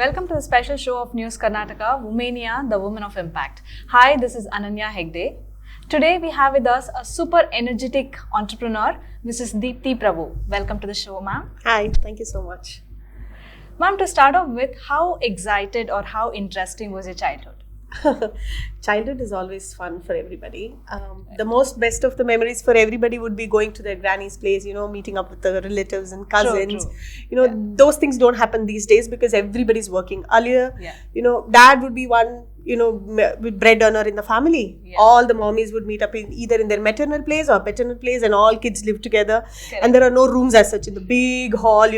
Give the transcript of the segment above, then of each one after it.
Welcome to the special show of News Karnataka, Womenia, the Women of Impact. Hi, this is Ananya Hegde. Today we have with us a super energetic entrepreneur, Mrs. Deepthi Prabhu. Welcome to the show, ma'am. Hi, thank you so much. Ma'am, to start off with, how excited or how interesting was your childhood? Childhood is always fun for everybody. The most best of the memories for everybody would be going to their granny's place, meeting up with the relatives and cousins. True. Those things don't happen these days because everybody's working. Earlier, dad would be one, with bread earner in the family. Yeah. All the mommies would meet up either in their maternal place or paternal place, and all kids live together. Correct. And there are no rooms as such in the big hall,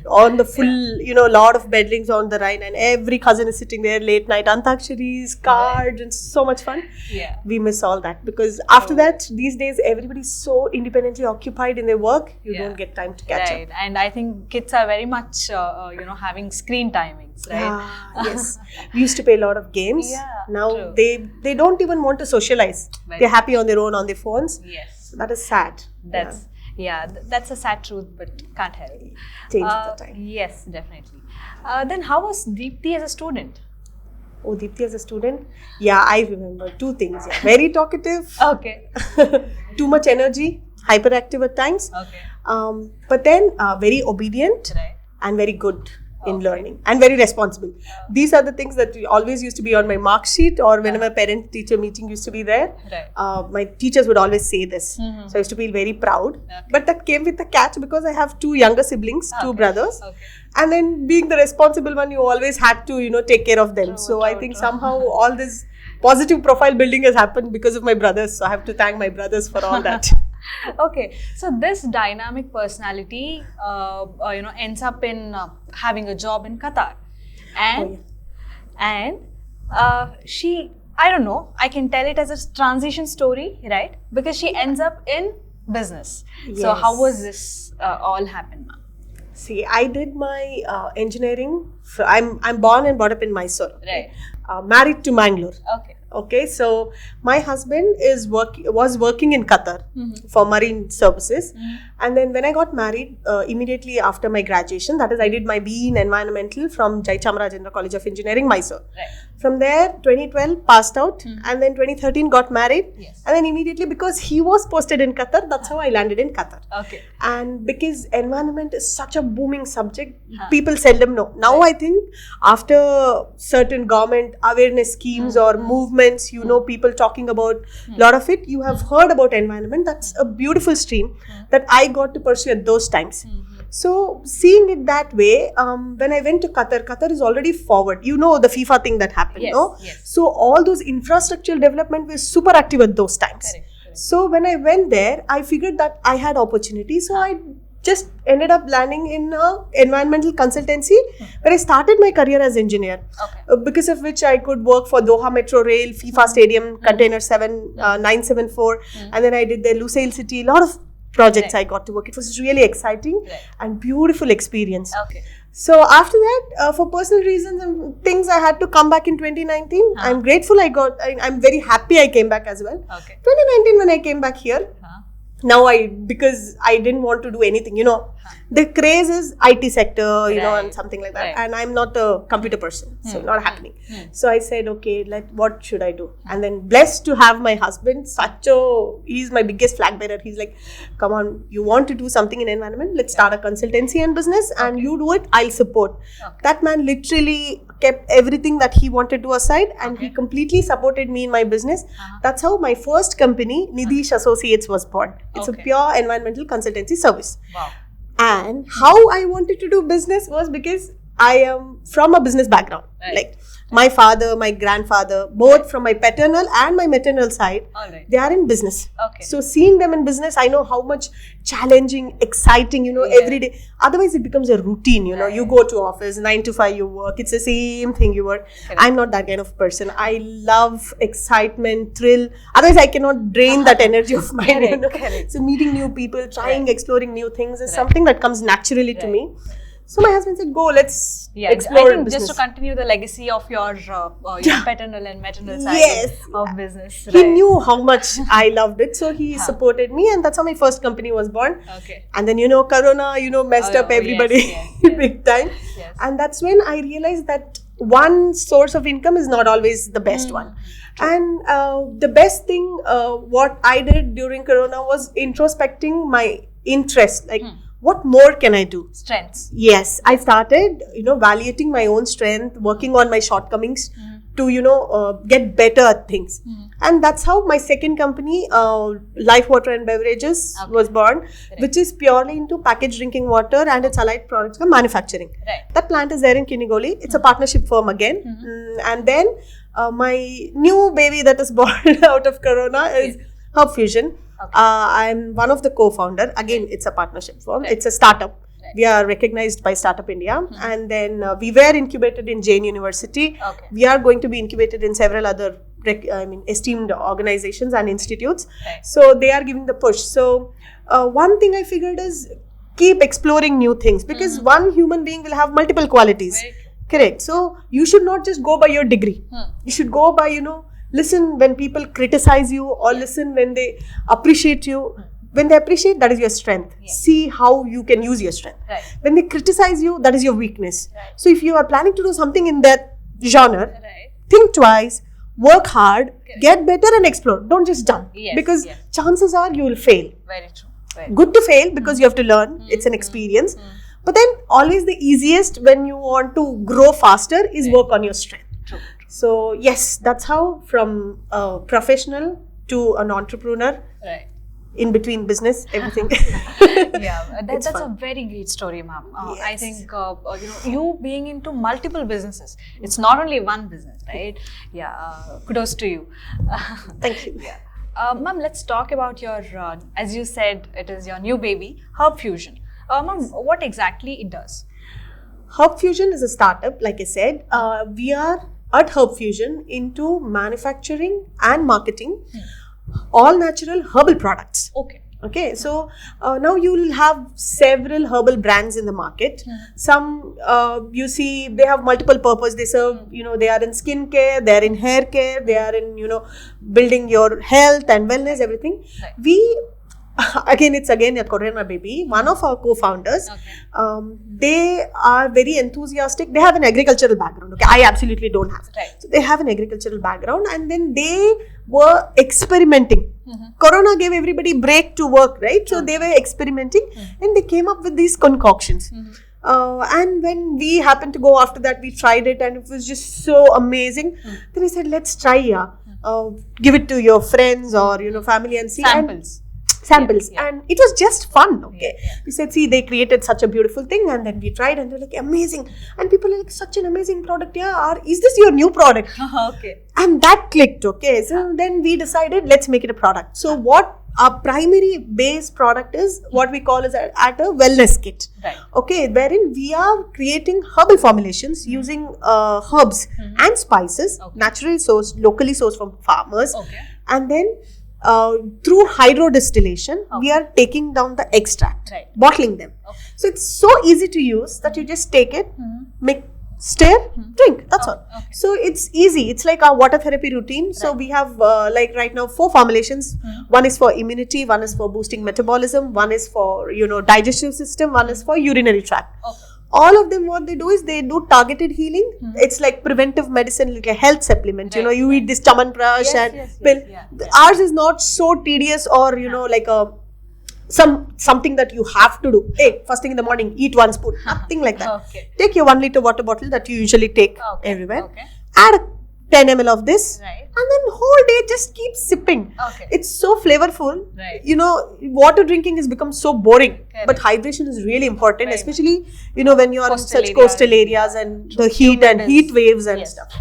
on the full, lot of bedrooms on the Rhine, and every cousin is sitting there late night, antaksharis, cards, and so much fun. Yeah. We miss all that because after that, these days, everybody's so independently occupied in their work, you don't get time to catch up. And I think kids are very much, having screen timings, right? Yes. We used to play a lot of games. Yeah, now true. they don't even want to socialize. They're happy on their own on their phones. Yes. So that is sad. That's a sad truth, but can't help. Change the time. Yes, definitely. Then how was Deepthi as a student? Oh, Deepthi as a student? Yeah, I remember two things. Yeah. Very talkative. Okay. Too much energy. Hyperactive at times. Okay. But then very obedient. Right. And very good in learning and very responsible. These are the things that always used to be on my mark sheet, or whenever parent-teacher meeting used to be there. Right. My teachers would always say this. So I used to feel very proud. Okay. But that came with a catch because I have two younger siblings, two brothers. Okay. And then being the responsible one, you always had to, take care of them. I think somehow all this positive profile building has happened because of my brothers. So I have to thank my brothers for all that. Okay, so this dynamic personality, ends up in having a job in Qatar, and she, I don't know, I can tell it as a transition story, right? Because she ends up in business. Yes. So how was this all happen, ma'am? See, I did my engineering. I'm born and brought up in Mysore. Right. Married to Mangaluru. Okay. So my husband was working in Qatar for marine services, and then when I got married, immediately after my graduation, that is, I did my BE in environmental from Jaichamarajendra College of Engineering, Mysore. Right. From there, 2012 passed out, and then 2013 got married, and then immediately, because he was posted in Qatar, that's how I landed in Qatar. Okay. And because environment is such a booming subject, people seldom know. Now I think after certain government awareness schemes or movements, people talking about a lot of it, you have heard about environment. That's a beautiful stream that I got to pursue at those times. So seeing it that way, when I went to Qatar is already forward. The FIFA thing that happened, no? Yes. So all those infrastructural development was super active at those times. Correct. So when I went there, I figured that I had opportunity. So I just ended up landing in environmental consultancy where I started my career as engineer. Okay. Because of which I could work for Doha Metro Rail, FIFA Stadium, Container 974, and then I did the Lusail City, a lot of projects I got to work. It was really exciting and beautiful experience. Okay. So after that, for personal reasons and things, I had to come back in 2019. I'm grateful I'm very happy I came back as well. Okay. 2019 when I came back here, now because I didn't want to do anything, the craze is IT sector, and something like that. And I'm not a computer person, so not happening. So I said, okay, what should I do? And then blessed to have my husband, he's my biggest flag bearer. He's like, come on, you want to do something in environment? Let's start a consultancy and business, and you do it, I'll support. That man literally kept everything that he wanted to aside, and he completely supported me in my business. That's how my first company, Nidhish Associates, was born. It's a pure environmental consultancy service. Wow. And how I wanted to do business was because I am from a business background. Like my father, my grandfather, both from my paternal and my maternal side, they are in business. Okay. So seeing them in business, I know how much challenging, exciting, every day. Otherwise, it becomes a routine, You go to office, 9 to 5 you work. It's the same thing you work. I'm not that kind of person. I love excitement, thrill. Otherwise, I cannot drain that energy of mine. So meeting new people, exploring new things is something that comes naturally to me. So my husband said, go, let's I explore think business. just to continue the legacy of your paternal and maternal side Yes. of business. He knew how much I loved it, so he supported me, and that's how my first company was born. Okay. And then, Corona, messed up everybody big time. Yes. And that's when I realized that one source of income is not always the best one. And the best thing, what I did during Corona was introspecting my interest. Like, what more can I do? Strengths. Yes, I started, evaluating my own strength, working on my shortcomings to, get better at things. And that's how my second company, Life Water and Beverages, was born, which is purely into packaged drinking water and its allied products for manufacturing. Right. That plant is there in Kinigoli. It's a partnership firm again. And then my new baby that is born out of Corona is Herb Fusion. Okay. I'm one of the co-founder. Again, it's a partnership firm. It's a startup. We are recognized by Startup India. And then we were incubated in Jain University. Okay. We are going to be incubated in several other esteemed organizations and institutes. Right. So they are giving the push. So one thing I figured is keep exploring new things, because one human being will have multiple qualities. Very true. Correct. So you should not just go by your degree. You should go by, listen when people criticize you, or listen when they appreciate you. When they appreciate, that is your strength. See how you can use your strength. Right. When they criticize you, that is your weakness. Right. So if you are planning to do something in that genre, Right. think twice, work hard, get better and explore. Don't just jump. Yes, Because yes. chances are you will fail. Very true. Very Good to fail because you have to learn. It's an experience. But then always the easiest when you want to grow faster is work on your strength. true. So yes, that's how from a professional to an entrepreneur, Right. in between business, everything. That's a very great story, ma'am. I think you being into multiple businesses. It's not only one business, right? Kudos to you. Thank you. Ma'am, let's talk about your, as you said, it is your new baby, Herb Fusion. Ma'am, what exactly it does? Herb Fusion is a startup, like I said. We are at Herb Fusion into manufacturing and marketing all natural herbal products. Okay, so now you will have several herbal brands in the market. Some you see they have multiple purpose. They serve, they are in skincare, they are in hair care, they are in building your health and wellness, everything. Right. We it's again a Corona baby. One of our co-founders, they are very enthusiastic. They have an agricultural background. Okay, I absolutely don't have. Right. So they have an agricultural background, and then they were experimenting. Corona gave everybody break to work, right? So they were experimenting, and they came up with these concoctions. And when we happened to go after that, we tried it, and it was just so amazing. Then I said, let's try, give it to your friends or family and see. Samples. And it was just fun. We said, see, they created such a beautiful thing, and then we tried, and they're like, amazing. And people are like, such an amazing product. Is this your new product? And that clicked. So then we decided, let's make it a product. So what our primary base product is, what we call is at a wellness kit. Right. Wherein we are creating herbal formulations using herbs and spices, naturally sourced, locally sourced from farmers. And then through hydro distillation, we are taking down the extract, bottling them. So it's so easy to use that you just take it, stir, drink. That's all. So it's easy. It's like our water therapy routine. So we have like right now 4 formulations. One is for immunity, one is for boosting metabolism, one is for digestive system, one is for urinary tract. All of them, what they do is they do targeted healing. It's like preventive medicine, like a health supplement. You eat this Chamanprash and pill. Ours is not so tedious or like a something that you have to do. Hey, first thing in the morning, eat 1 spoon. Nothing like that. Take your 1 liter water bottle that you usually take everywhere. Add 10 ml of this, and then whole day just keep sipping. It's so flavorful. Water drinking has become so boring, but hydration is really important, especially when you are in such coastal areas and the heat and heat waves and stuff.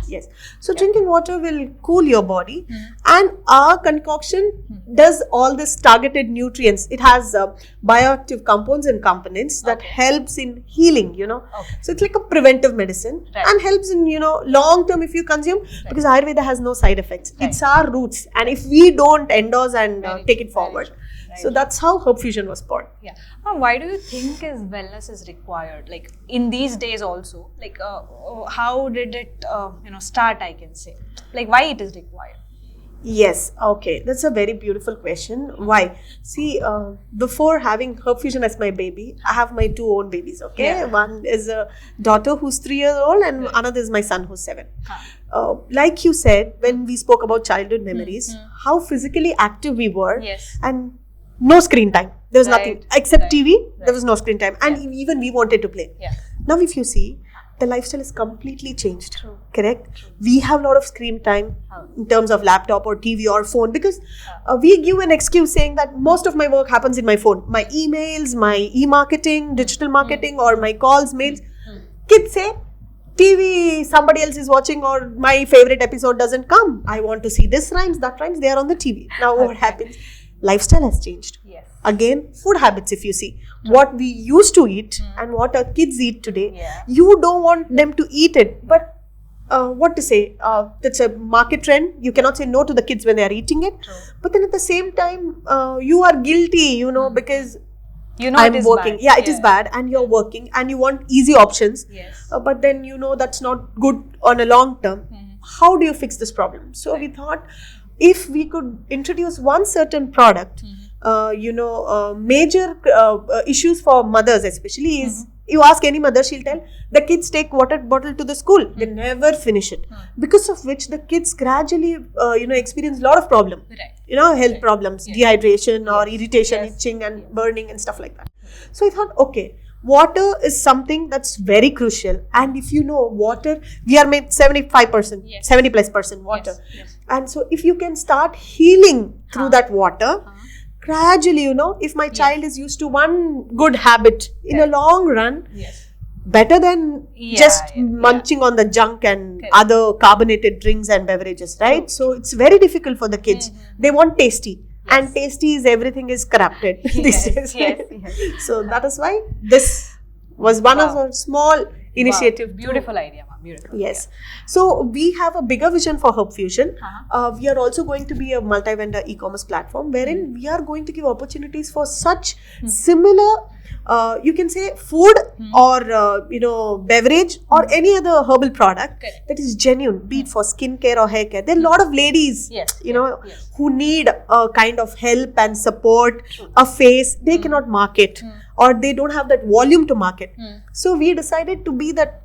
So drinking water will cool your body, and our concoction does all this targeted nutrients. It has bioactive compounds and components that helps in healing. So it's like a preventive medicine and helps in long term if you consume, because Ayurveda has no side effects. It's our roots, and if we don't endorse and take it forward, so that's how Herb Fusion was born. Yeah. Why do you think is wellness is required? Like in these days also, like how did it start? I can say, like why it is required. Yes, okay. That's a very beautiful question. Why? See, before having Herb Fusion as my baby, I have my 2 own babies, okay? Yeah. One is a daughter who's 3 years old and another is my son who's 7. Like you said, when we spoke about childhood memories, how physically active we were and no screen time. There was nothing except TV. There was no screen time and even we wanted to play. Now if you see, the lifestyle is completely changed. True. Correct? True. We have a lot of screen time in terms of laptop or TV or phone because we give an excuse saying that most of my work happens in my phone. My emails, my e-marketing, digital marketing or my calls, mails. Kids say, TV, somebody else is watching or my favorite episode doesn't come. I want to see this rhymes, that rhymes, they are on the TV. Now what happens? Lifestyle has changed. Yes. Again, food habits if you see. What we used to eat and what our kids eat today, you don't want them to eat it. But what to say, that's a market trend. You cannot say no to the kids when they are eating it. True. But then at the same time, you are guilty, because I'm working. Bad. Yeah, it is bad and you're working and you want easy options. Yes. But then that's not good on a long term. How do you fix this problem? So we thought if we could introduce one certain product, major issues for mothers especially is, you ask any mother, she'll tell, the kids take water bottle to the school. They never finish it. Because of which the kids gradually, experience a lot of problem. Health problems, dehydration or irritation, itching and burning and stuff like that. So I thought, okay, water is something that's very crucial. And if you know water, we are made 75%, 70+% water. And so if you can start healing through that water, gradually, if my child is used to one good habit in a long run, better than just munching on the junk and other carbonated drinks and beverages, right? So it's very difficult for the kids. They want tasty. And tasty is everything is corrupted these days. So that is why this was one of our small initiative. Beautiful idea, ma'am. Beautiful. Yes. So we have a bigger vision for Herb Fusion. We are also going to be a multi-vendor e-commerce platform wherein we are going to give opportunities for such similar, you can say food or beverage or any other herbal product that is genuine, be it for skincare or hair care. There are a lot of ladies, who need a kind of help and support, a face they cannot market or they don't have that volume to market. So we decided to be that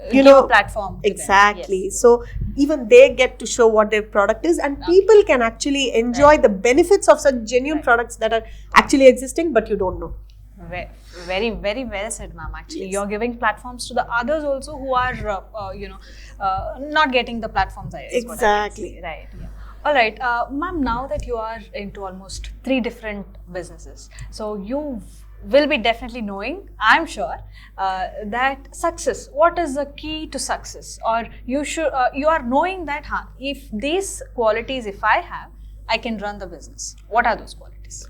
platform exactly. So even they get to show what their product is and people can actually enjoy the benefits of such genuine products that are actually existing but you don't know. Very, very well said, ma'am. Actually, you're giving platforms to the others also who are, not getting the platforms. Exactly. Right. Yeah. All right, ma'am. Now that you are into almost 3 different businesses, so you will be definitely knowing, I'm sure, that success. What is the key to success? Or you are knowing that if these qualities, if I have, I can run the business. What are those qualities?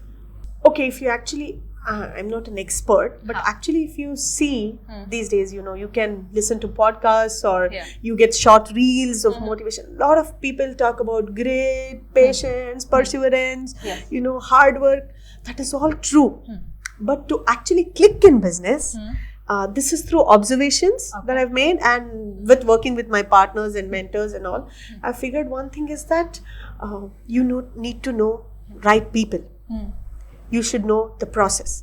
Okay, if you actually. I'm not an expert, but actually if you see these days, you can listen to podcasts or you get short reels of motivation. A lot of people talk about grit, patience, perseverance, hard work. That is all true. But to actually click in business, this is through observations that I've made and with working with my partners and mentors and all. I figured one thing is that you need to know right people. You should know the process.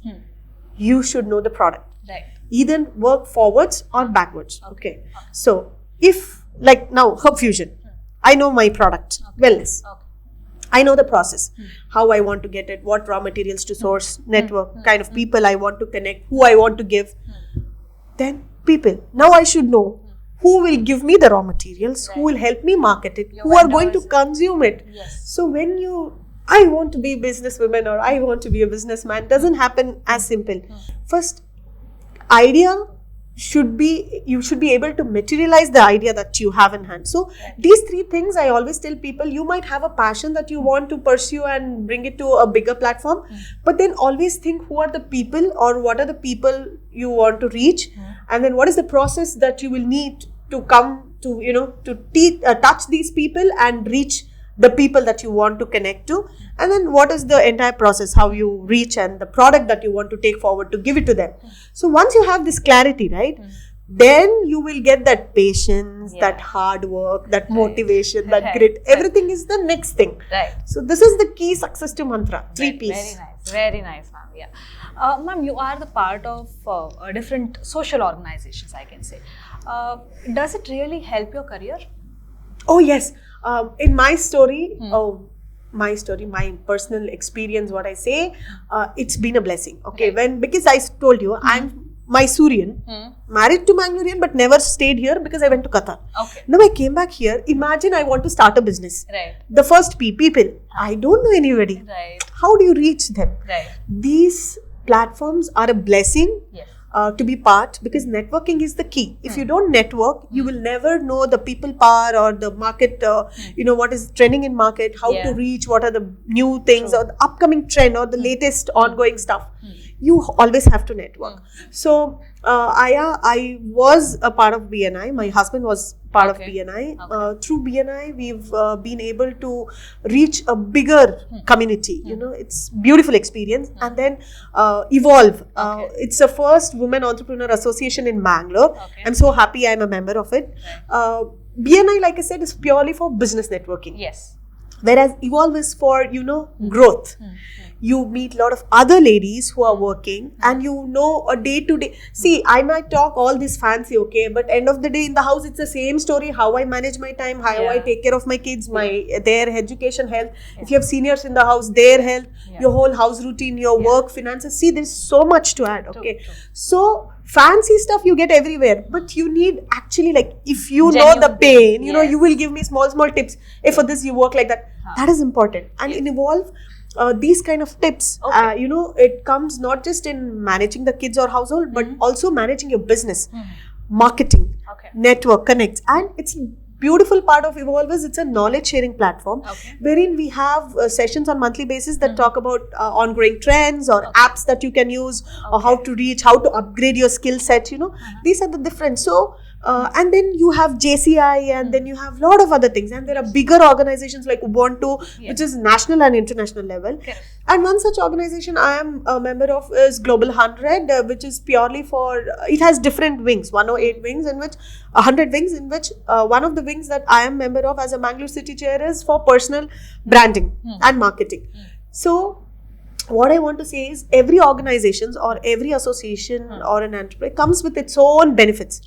You should know the product. Right. Either work forwards or backwards. Okay. So if like now Herb Fusion, I know my product, wellness. I know the process, how I want to get it, what raw materials to source, network, kind of people I want to connect, who I want to give. Then people. Now I should know who will give me the raw materials, who will help me market it, who are going to consume it. So when I want to be a businesswoman or I want to be a businessman, doesn't happen as simple. First, you should be able to materialize the idea that you have in hand. So these 3 things I always tell people, you might have a passion that you want to pursue and bring it to a bigger platform, but then always think who are the people or what are the people you want to reach, and then what is the process that you will need to come to, to touch these people and reach the people that you want to connect to, and then what is the entire process, how you reach, and the product that you want to take forward to give it to them. So once you have this clarity, right, then you will get that patience, that hard work, that motivation, that grit. Everything is the next thing. Right. So this is the key success to mantra. 3 P's. Very nice, ma'am. Yeah. Ma'am, you are the part of different social organizations, I can say. Does it really help your career? Oh yes. In my story, my personal experience, what I say, it's been a blessing. Okay, because I told you, I'm Mysorean, married to Mangalurian, but never stayed here because I went to Qatar. Okay. Now I came back here. Imagine I want to start a business. Right. The first people, I don't know anybody. Right. How do you reach them? Right. These platforms are a blessing. Yes. To be part, because networking is the key. If you don't network, you will never know the people power or the market, what is trending in market, how to reach, what are the new things or the upcoming trend or the latest ongoing stuff. You always have to network. So I was a part of BNI. My husband was part of BNI. Through BNI, we've been able to reach a bigger community. It's beautiful experience. And then Evolve. It's the first women entrepreneur association in Bangalore. I'm so happy I'm a member of it. BNI, like I said, is purely for business networking. Yes. Whereas Evolve is for, growth. You meet a lot of other ladies who are working and a day to day. See, I might talk all this fancy, okay, but end of the day in the house, it's the same story. How I manage my time, how I take care of my kids, their education, health. If you have seniors in the house, their health, your whole house routine, your work, finances. See, there's so much to add, okay. True. So, fancy stuff you get everywhere, but you need actually, like, if you know the pain, you will give me small tips. If for this you work like that, that is important. And in Evolve, these kind of tips, it comes not just in managing the kids or household, but also managing your business, marketing, network, connect. And it's beautiful part of Evolve is it's a knowledge sharing platform wherein we have sessions on monthly basis that talk about ongoing trends or apps that you can use or how to reach, how to upgrade your skill set, these are the different. So and then you have JCI and then you have a lot of other things, and there are bigger organizations like Ubuntu, which is national and international level. And one such organization I am a member of is Global 100, which is purely for, it has different wings, 108 wings in which, 100 wings in which one of the wings that I am member of as a Mangalore City Chair is for personal branding and marketing. So what I want to say is every organization or every association or an enterprise comes with its own benefits.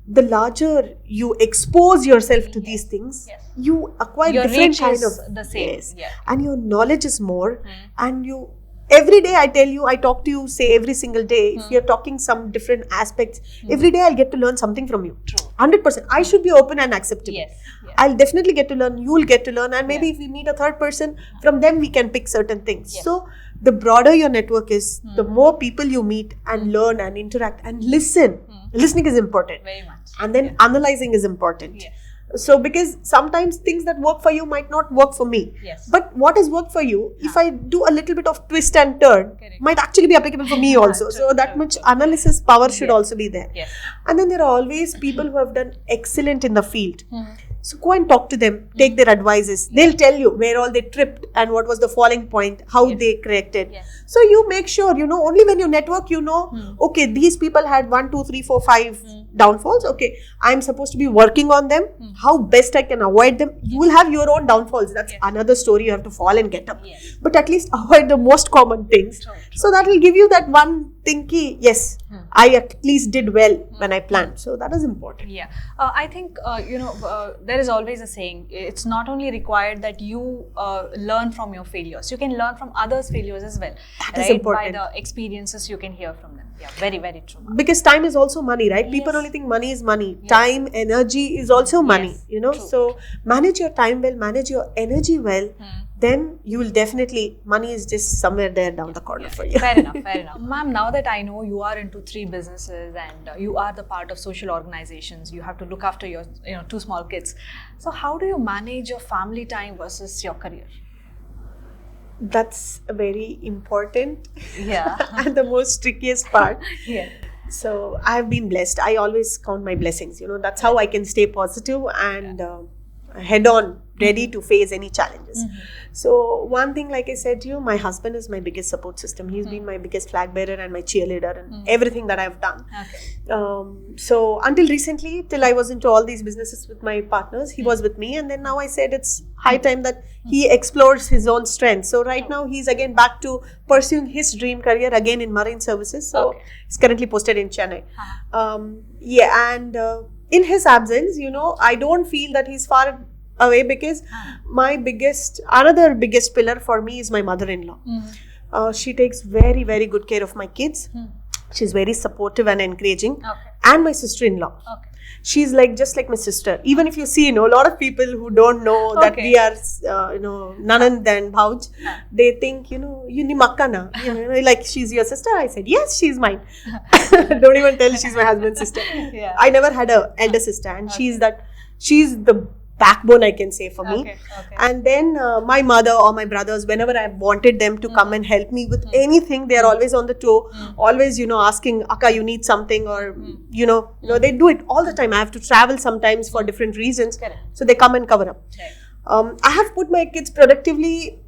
The larger you expose yourself to these things, you acquire your different kind of the same. And your knowledge is more. And you every day I talk to you, say every single day, if you're talking some different aspects, every day I'll get to learn something from you. True. 100%. I should be open and acceptable. Yes. I'll definitely get to learn, you will get to learn, and maybe if we meet a third person, from them we can pick certain things. So the broader your network is, the more people you meet and learn and interact and listen. Listening is important. Very much. And then analyzing is important. So because sometimes things that work for you might not work for me. But what has worked for you, if I do a little bit of twist and turn, might actually be applicable for me also. So that much analysis power should also be there. And then there are always people who have done excellent in the field. So go and talk to them, take their advices. They'll tell you where all they tripped and what was the falling point, how they corrected. So you make sure, only when you network, okay, these people had 1, 2, 3, 4, 5 downfalls. Okay, I'm supposed to be working on them. How best I can avoid them. You will have your own downfalls. That's another story. You have to fall and get up. But at least avoid the most common things. So that will give you that one thing key. Yes, I at least did well when I planned. So that is important. I think, there is always a saying, it's not only required that you learn from your failures. You can learn from others' failures as well. That is important. By the experiences you can hear from them. Very, very true. Because time is also money, right? People only think money is money. Time, energy is also money, True. So manage your time well, manage your energy well. Then you will definitely, money is just somewhere there down the corner for you. Fair enough. Ma'am, now that I know you are into 3 businesses and you are the part of social organizations, you have to look after your 2 small kids. So how do you manage your family time versus your career? That's a very important and the most trickiest part. So I have been blessed. I always count my blessings. That's how I can stay positive and head on ready to face any challenges. So one thing, like I said to you, my husband is my biggest support system. He's been my biggest flag bearer and my cheerleader and everything that I've done. So until recently, till I was into all these businesses with my partners, he was with me, and then now I said it's high time that he explores his own strengths. So right now he's again back to pursuing his dream career again in marine services. So he's currently posted in Chennai. In his absence, I don't feel that he's far away, because my another biggest pillar for me is my mother-in-law. She takes very, very good care of my kids. She's very supportive and encouraging. And my sister-in-law. She's just like my sister. Even if you see, a lot of people who don't know that we are, Nanand and Bhauj, they think, you ni makkana, like she's your sister. I said, yes, she's mine. Don't even tell she's my husband's sister. I never had a elder sister, and she's the backbone, I can say, for me. And then my mother or my brothers, whenever I wanted them to come and help me with anything, they are always on the toe, always, asking, Akka, you need something, or, they do it all the time. I have to travel sometimes for different reasons. So they come and cover up. I have put my kids productively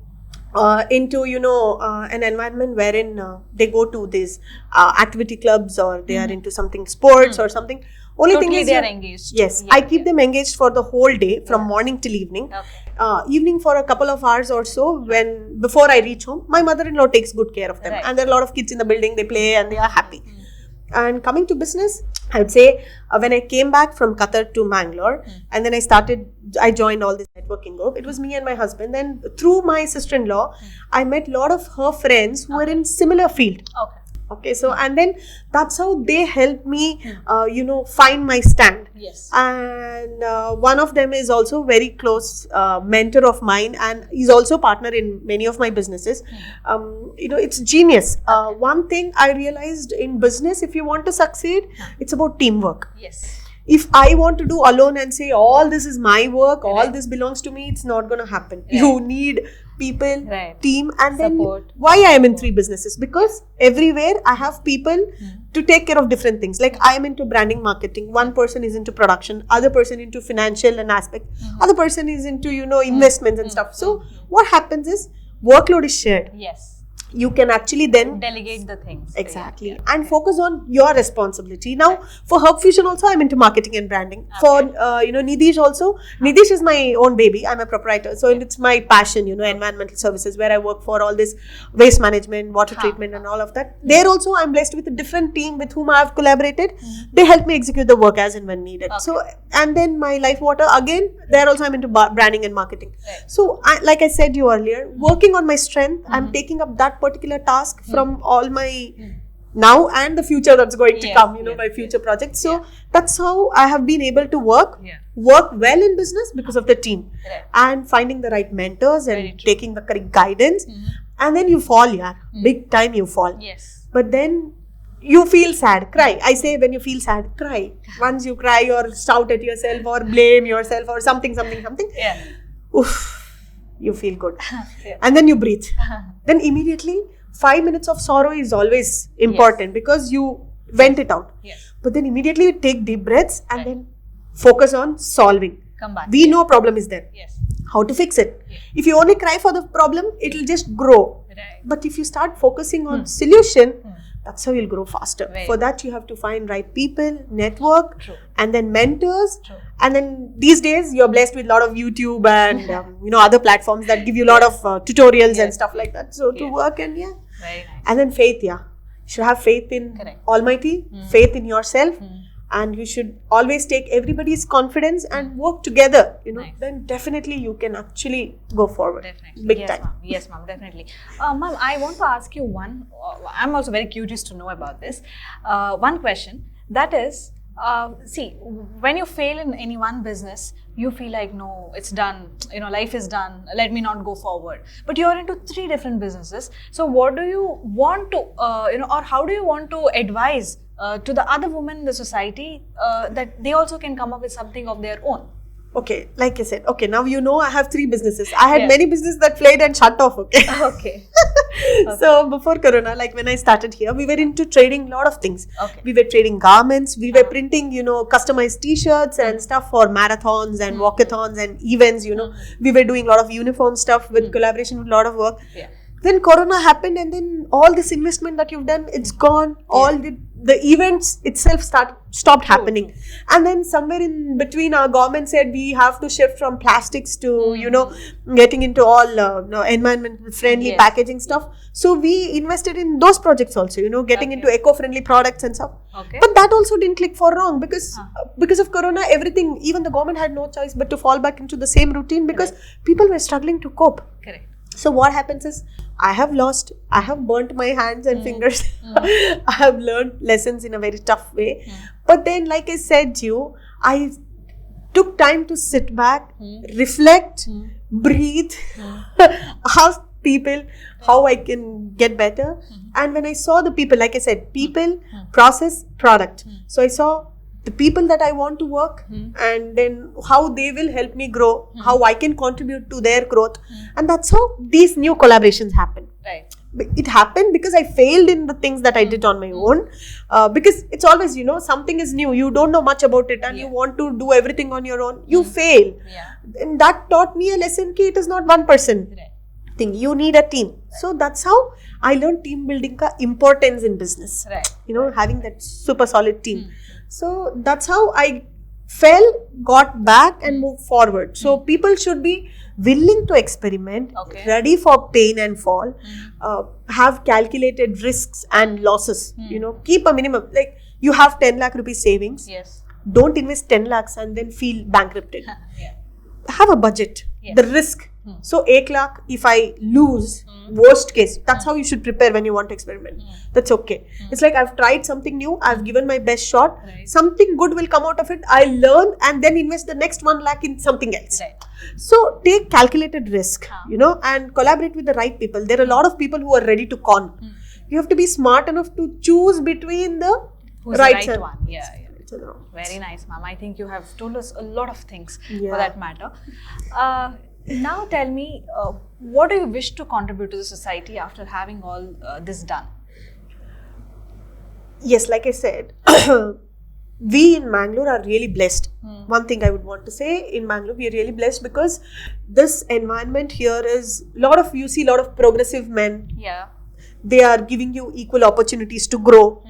into, an environment wherein they go to these activity clubs, or they are into something sports or something. Only thing is, they are engaged. Yes, I keep them engaged for the whole day, from morning till evening. Evening for a couple of hours or so, before I reach home, my mother-in-law takes good care of them. And there are a lot of kids in the building, they play and they are happy. And coming to business, I would say when I came back from Qatar to Mangalore, and then I joined all this networking group. It was me and my husband. Then through my sister-in-law, I met a lot of her friends who were in similar field. Okay, so and then that's how they helped me, find my stand. And one of them is also very close mentor of mine, and he's also partner in many of my businesses. It's genius. One thing I realized in business, if you want to succeed, it's about teamwork. If I want to do alone and say all this is my work, all this belongs to me, it's not going to happen. You need people, team, and then why I am in 3 businesses, because everywhere I have people to take care of different things. Like I am into branding, marketing. One person is into production, other person into financial and aspect, other person is into investments and stuff. So what happens is workload is shared. You can actually then delegate the things. Exactly. And focus on your responsibility. Now, for Herb Fusion also, I'm into marketing and branding. For, Nidish also, Nidish is my own baby. I'm a proprietor. So, it's my passion, environmental services, where I work for all this waste management, water treatment and all of that. There also, I'm blessed with a different team with whom I have collaborated. They help me execute the work as and when needed. So, and then my Life Water, again, there also I'm into branding and marketing. So, like I said to you earlier, working on my strength, I'm taking up that particular task from all my now and the future that's going to come, my future projects. So that's how I have been able to work well in business, because of the team and finding the right mentors and taking the correct guidance. And then you fall, big time you fall. But then you feel sad, cry. I say when you feel sad, cry. Once you cry or shout at yourself or blame yourself or something. Oof. You feel good. And then you breathe. Then immediately 5 minutes of sorrow is always important, because you vent it out. But then immediately you take deep breaths and then focus on solving. Come back. We know problem is there. How to fix it. If you only cry for the problem, it will just grow. But if you start focusing on solution, that's how you'll grow faster. For that, you have to find right people, network, and then mentors. And then these days, you're blessed with a lot of YouTube and other platforms that give you a lot of tutorials and stuff like that. So to work and and then faith, you should have faith in Almighty, faith in yourself, and you should always take everybody's confidence and work together. Then definitely you can actually go forward. Big time. Yes, ma'am, definitely. Ma'am, I want to ask you one. I'm also very curious to know about this. One question, that is, see, when you fail in any one business, you feel like, no, it's done, life is done, let me not go forward. But you're into 3 different businesses. So what do you want to, or how do you want to advise to the other women in the society that they also can come up with something of their own? Okay, like I said, okay, now you know I have 3 businesses. I had Yeah. many businesses that flared and shut off, okay? Okay. So before Corona, like when I started here, we were into trading a lot of things. Okay. We were trading garments, we were printing, customized t-shirts and stuff for marathons and walkathons and events, We were doing a lot of uniform stuff with collaboration with a lot of work. Yeah. Then Corona happened and then all this investment that you've done, it's gone. All the events itself stopped happening. And then somewhere in between, our government said we have to shift from plastics to, getting into all environment friendly packaging stuff. So we invested in those projects also, getting into eco-friendly products and stuff. Okay. But that also didn't click for long because of Corona, everything, even the government had no choice but to fall back into the same routine because people were struggling to cope. Correct. So what happens is, I have burnt my hands and fingers. I have learned lessons in a very tough way. But then, like I said to you, I took time to sit back, reflect, breathe, ask people how I can get better. And when I saw the people, like I said, people, process, product. So I saw the people that I want to work and then how they will help me grow, how I can contribute to their growth. And that's how these new collaborations happen. Right. It happened because I failed in the things that I did on my own. Because it's always, something is new. You don't know much about it and you want to do everything on your own. You fail. Yeah. And that taught me a lesson ki it is not one person thing. You need a team. So that's how I learned team building ka importance in business. Right. Having that super solid team. So that's how I got back and moved forward. So people should be willing to experiment, ready for pain and fall, have calculated risks and losses, keep a minimum. Like you have 10 lakh rupees savings. Yes. Don't invest 10 lakhs and then feel bankrupted. Have a budget, the risk. So 1 lakh, if I lose, worst case, that's how you should prepare when you want to experiment. That's okay. It's like I've tried something new, I've given my best shot, something good will come out of it, I learn and then invest the next 1 lakh in something else. So take calculated risk, and collaborate with the right people. There are a lot of people who are ready to con. You have to be smart enough to choose between the right one. Yeah. Very nice, ma'am. I think you have told us a lot of things for that matter. Now tell me, what do you wish to contribute to the society after having all this done? Yes, like I said, we in Mangalore are really blessed. One thing I would want to say, in Mangalore, we are really blessed because this environment here is you see a lot of progressive men. Yeah. They are giving you equal opportunities to grow.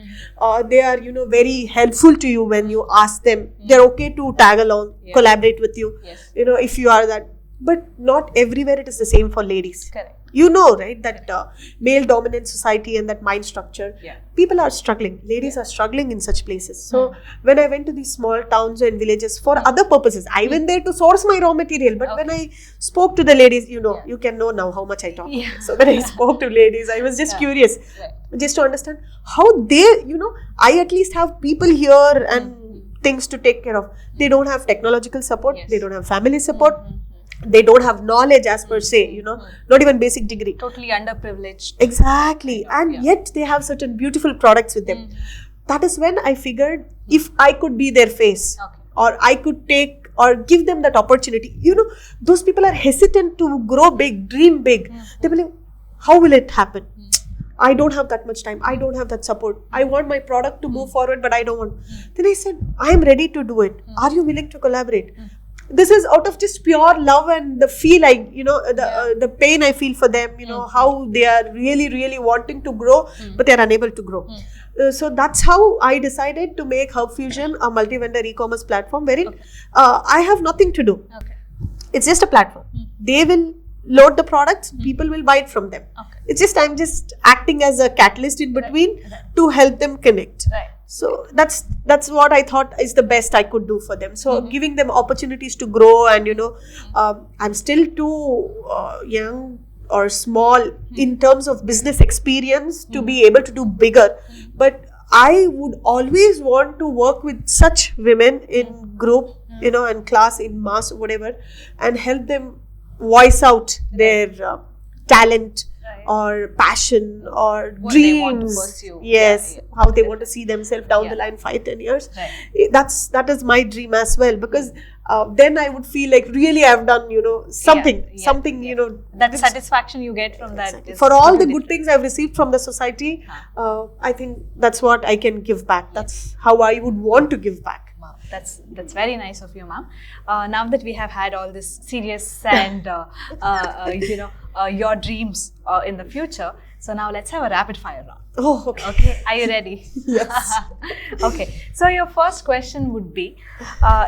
They are, very helpful to you when you ask them. They're okay to tag along, collaborate with you, if you are that. But not everywhere it is the same for ladies. Correct. Right, that male dominant society and that mind structure. People are struggling. Ladies are struggling in such places. So when I went to these small towns and villages for other purposes, I went there to source my raw material. But when I spoke to the ladies, you can know now how much I talk. So when I spoke to ladies, I was just curious, just to understand how they, I at least have people here and things to take care of. They don't have technological support. They don't have family support. They don't have knowledge as per se, not even basic degree. Totally underprivileged. Exactly. And yet they have certain beautiful products with them. That is when I figured if I could be their face or I could take or give them that opportunity. Those people are hesitant to grow big, dream big. They believe, how will it happen? I don't have that much time. I don't have that support. I want my product to move forward, but I don't want. Then I said, I am ready to do it. Are you willing to collaborate? This is out of just pure love and the feel the pain I feel for them, how they are really, really wanting to grow, but they are unable to grow. So that's how I decided to make Hub Fusion a multi-vendor e-commerce platform wherein I have nothing to do. It's just a platform. They will load the products, people will buy it from them. It's just, I'm just acting as a catalyst in between to help them connect. So that's what I thought is the best I could do for them. So giving them opportunities to grow and, I'm still too young or small in terms of business experience to be able to do bigger. But I would always want to work with such women in group, and class, in mass, whatever, and help them voice out their talent or passion or what dreams. They want to pursue. How they want to see themselves down the line 5-10 years. That is my dream as well, because then I would feel like really I've done, something, That satisfaction you get from that. Is for all the good things I've received from the society, I think that's what I can give back. That's how I would want to give back. Wow, that's very nice of you, ma'am. Now that we have had all this serious and your dreams in the future, so now let's have a rapid fire round. Oh, okay. Okay, are you ready? Yes. Okay, so your first question would be,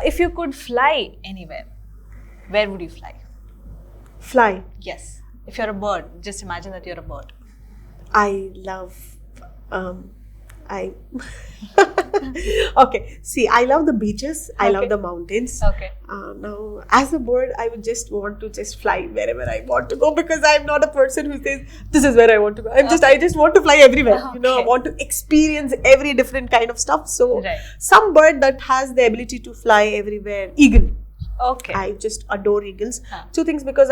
if you could fly anywhere, where would you fly? Fly. Yes. If you're a bird, just imagine that you're a bird. I love, okay, see, I love the beaches, I love the mountains. Okay. Now, as a bird, I would just want to just fly wherever I want to go, because I'm not a person who says, this is where I want to go. I just want to fly everywhere. I want to experience every different kind of stuff. So, some bird that has the ability to fly everywhere, eagle. Okay. I just adore eagles. Two things, because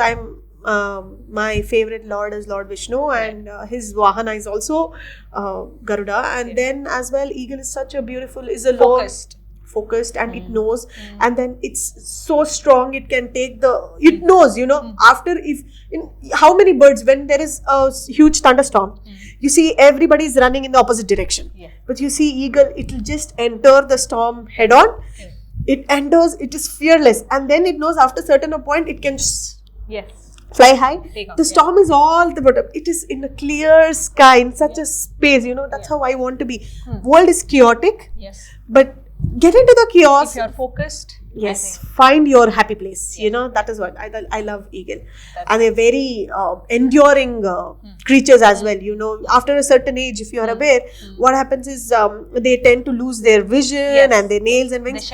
my favorite lord is Lord Vishnu, and his Vahana is also Garuda. And then as well, eagle is such a beautiful, is a focused, and it knows, and then it's so strong, it can take it knows, after how many birds, when there is a huge thunderstorm, you see everybody is running in the opposite direction. But you see eagle, it will just enter the storm head on. It enters, it is fearless, and then it knows after a certain point, it can just fly high. The storm is all the bottom. It is in a clear sky, in such a space, that's how I want to be. World is chaotic, but get into the chaos. If you're focused. Find your happy place. That is what I love eagle. And they're very enduring creatures as well. After a certain age, if you are aware, what happens is they tend to lose their vision and their nails and wings.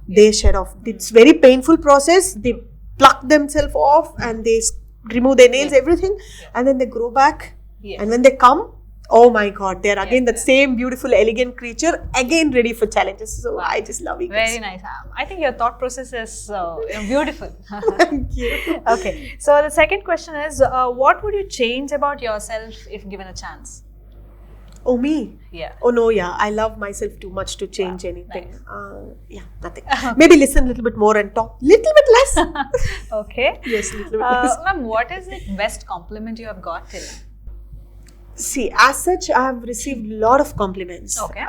They shed off. It's very painful process. They pluck themselves off and they remove their nails, everything, and then they grow back. And when they come, oh my God, they're again that same beautiful, elegant creature, again ready for challenges. So I just love eagles. Very nice. I think your thought process is beautiful. Thank you. Okay, so the second question is, what would you change about yourself if given a chance? Oh, me? Yeah. Oh, no, I love myself too much to change anything. Nice. Nothing. Maybe listen a little bit more and talk a little bit less. Okay. Yes, a little bit less. Ma'am, what is the best compliment you have got till? See, as such, I have received a lot of compliments. Okay.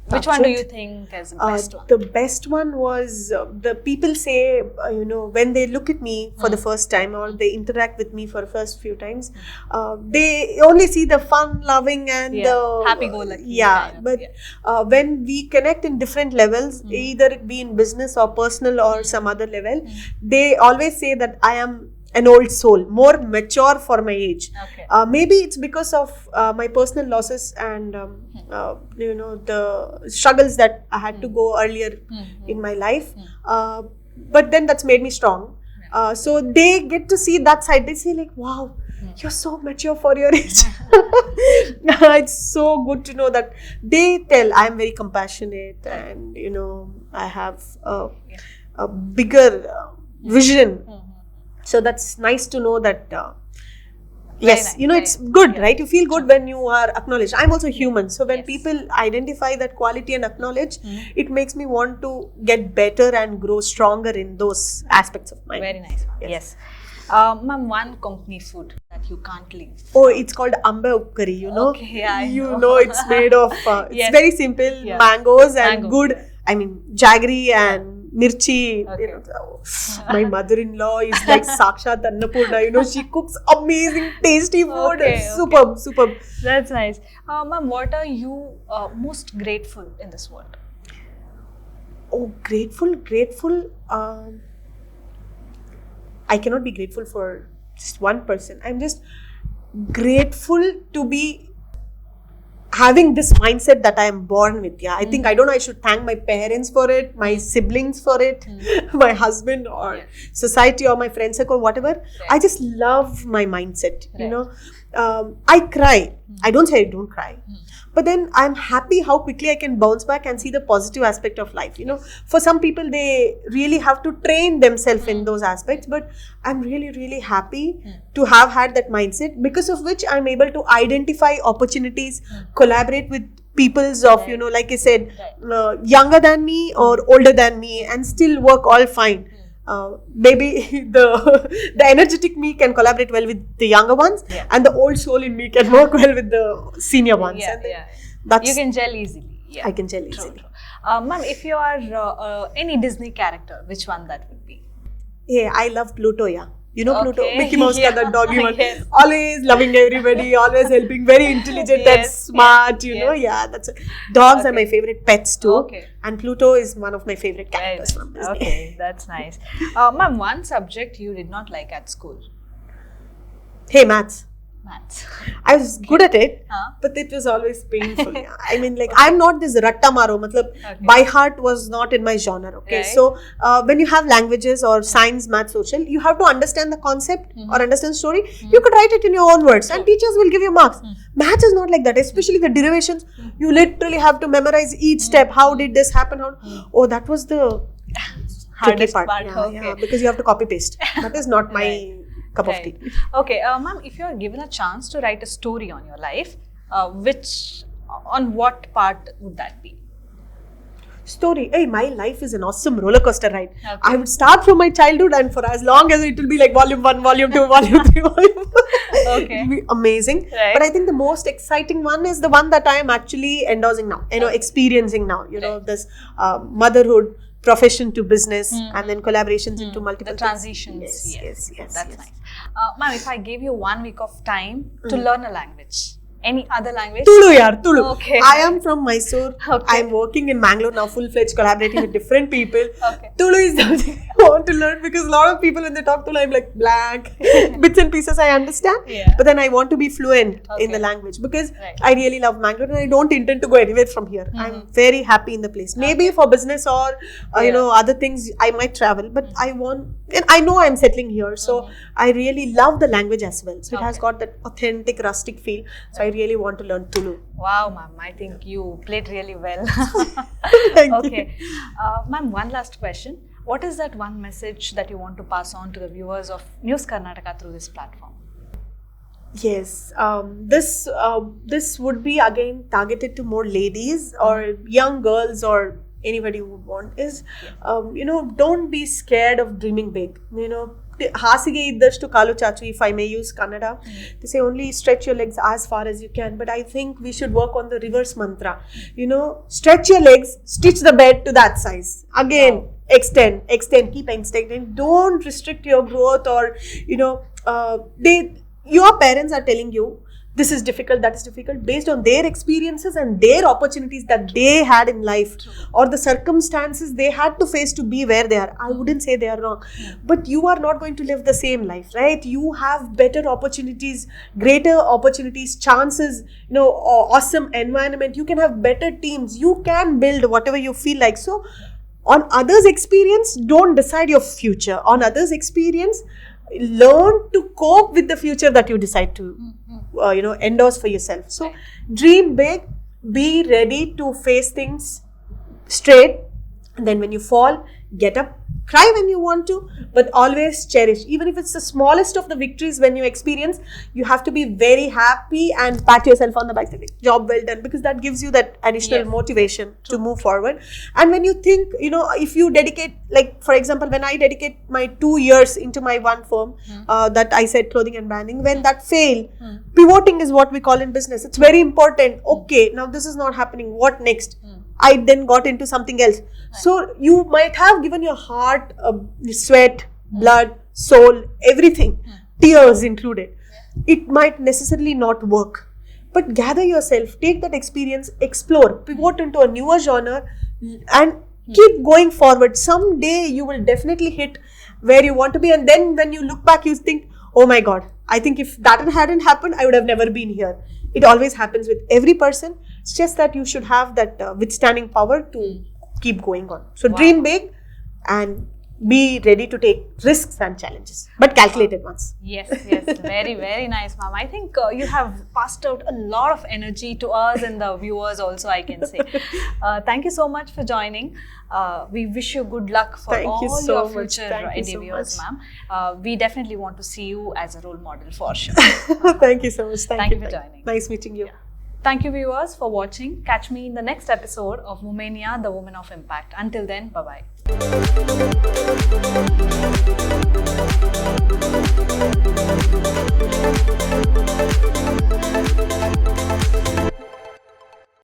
Which one do you think is the best one? The best one was the people say, when they look at me for the first time or they interact with me for the first few times, they only see the fun, loving and the happy-go-lucky. But when we connect in different levels, either it be in business or personal or some other level, they always say that I am an old soul, more mature for my age. Maybe it's because of my personal losses and the struggles that I had to go earlier in my life. But then that's made me strong. So they get to see that side. They say like, wow, you're so mature for your age. It's so good to know that they tell I'm very compassionate and I have a bigger vision. So that's nice to know that, it's good, right? You feel good when you are acknowledged. I'm also human. So when people identify that quality and acknowledge, it makes me want to get better and grow stronger in those aspects of mine. Very nice. Yes. Ma'am, one company food that you can't leave. Oh, it's called Amba Uppkari, Okay, I know. It's made of, it's very simple, mangoes and good, jaggery and mirchi. My mother-in-law is like Sakshat Annapurna. She cooks amazing, tasty food. Superb. That's nice. Ma'am, what are you most grateful in this world? Oh, grateful. I cannot be grateful for just one person. I'm just grateful to be having this mindset that I am born with. I think, I don't know, I should thank my parents for it, my siblings for it, my husband or society or my friend circle, whatever. I just love my mindset, I cry. I don't say I don't cry. But then I'm happy how quickly I can bounce back and see the positive aspect of life. For some people, they really have to train themselves in those aspects. But I'm really, really happy to have had that mindset, because of which I'm able to identify opportunities, collaborate with peoples of, like I said, younger than me or older than me, and still work all fine. Maybe the energetic me can collaborate well with the younger ones, and the old soul in me can work well with the senior ones. You can gel easily. I can gel easily. Ma'am, if you are any Disney character, which one that would be? Yeah, I love Pluto, You know Pluto, Okay. Mickey Mouse, that doggy one. Yes. Always loving everybody, always helping, very intelligent and smart, you know. Yeah, that's it. Dogs are my favorite pets too. Okay. And Pluto is one of my favorite Very characters nice. from Disney. Okay, that's nice. Ma'am, one subject you did not like at school? Hey, maths. Maths. I was good at it, Huh? but it was always painful. I mean, like, I'm not this ratta maro. Matlab, by heart was not in my genre. Okay, Right. so when you have languages or science, math, social, you have to understand the concept or understand the story. You could write it in your own words, and teachers will give you marks. Math is not like that, especially the derivations. You literally have to memorize each step. How did this happen? Oh, that was the tricky Hardest part. part, Yeah, okay. yeah, because you have to copy paste. That is not my cup of Right. tea. Okay, ma'am, if you are given a chance to write a story on your life, on what part would that be? Story. Hey, my life is an awesome roller coaster ride. Okay. I would start from my childhood, and for as long as it will be like volume 1, volume 2, volume 3, volume 4. Okay. It will be amazing. Right. But I think the most exciting one is the one that I am actually endorsing now, experiencing now, this motherhood, profession to business, and then collaborations into multiple The things. transitions. Yes. That's nice. Ma'am, if I gave you 1 week of time to learn a language, any other language? Tulu, Tulu. Okay. I am from Mysore. Okay. I am working in Mangalore now, full-fledged, collaborating with different people. Okay. Tulu is something I want to learn because a lot of people when they talk Tulu, I'm like blank. Bits and pieces I understand. Yeah. But then I want to be fluent in the Okay. language because Right. I really love Mangalore and I don't intend to go anywhere from here. I'm very happy in the place. Maybe for business or, other things I might travel. But I want, and I know I'm settling here. So I really love the language as well. So it has got that authentic, rustic feel. So I really want to learn Tulu. Wow, ma'am, I think you played really well. Thank you. Okay. Ma'am, one last question. What is that one message that you want to pass on to the viewers of News Karnataka through this platform? Yes, this would be again targeted to more ladies or young girls or anybody who would want is, don't be scared of dreaming big. ಹಾಸಿಗೆ ಇದ್ದಷ್ಟು ಕಾಲು ಚಾಚು, if I may use Kannada, they say only stretch your legs as far as you can, but I think we should work on the reverse mantra. Stretch your legs, stitch the bed to that size. Again, extend, keep extending. Don't restrict your growth or, your parents are telling you, this is difficult, that is difficult, based on their experiences and their opportunities that they had in life or the circumstances they had to face to be where they are. I wouldn't say they are wrong, but you are not going to live the same life, right? You have better opportunities, greater opportunities, chances, awesome environment. You can have better teams. You can build whatever you feel like. So on others' experience, don't decide your future. On others' experience, learn to cope with the future that you decide to endorse for yourself. So dream big, be ready to face things straight, and then when you fall, get up, cry when you want to, but always cherish. Even if it's the smallest of the victories when you experience, you have to be very happy and pat yourself on the back saying, job well done, because that gives you that additional motivation to move forward. And when you think, if you dedicate, like for example, when I dedicate my 2 years into my one firm that I said clothing and branding, when that failed, pivoting is what we call in business. It's very important. Okay, now this is not happening. What next? I then got into something else. So you might have given your heart, sweat, blood, soul, everything, tears included. It might necessarily not work. But gather yourself, take that experience, explore, pivot into a newer genre and keep going forward. Someday you will definitely hit where you want to be. And then when you look back, you think, oh my God, I think if that hadn't happened, I would have never been here. It always happens with every person. It's just that you should have that withstanding power to keep going on. So dream big and be ready to take risks and challenges, but calculated ones. Yes, very, very nice, ma'am. I think you have passed out a lot of energy to us and the viewers also, I can say. Thank you so much for joining. We wish you good luck for all your future endeavors, ma'am. We definitely want to see you as a role model for sure. Thank you so much. Thank you for joining. Nice meeting you. Yeah. Thank you, viewers, for watching. Catch me in the next episode of Womenia, the Woman of Impact. Until then, bye-bye.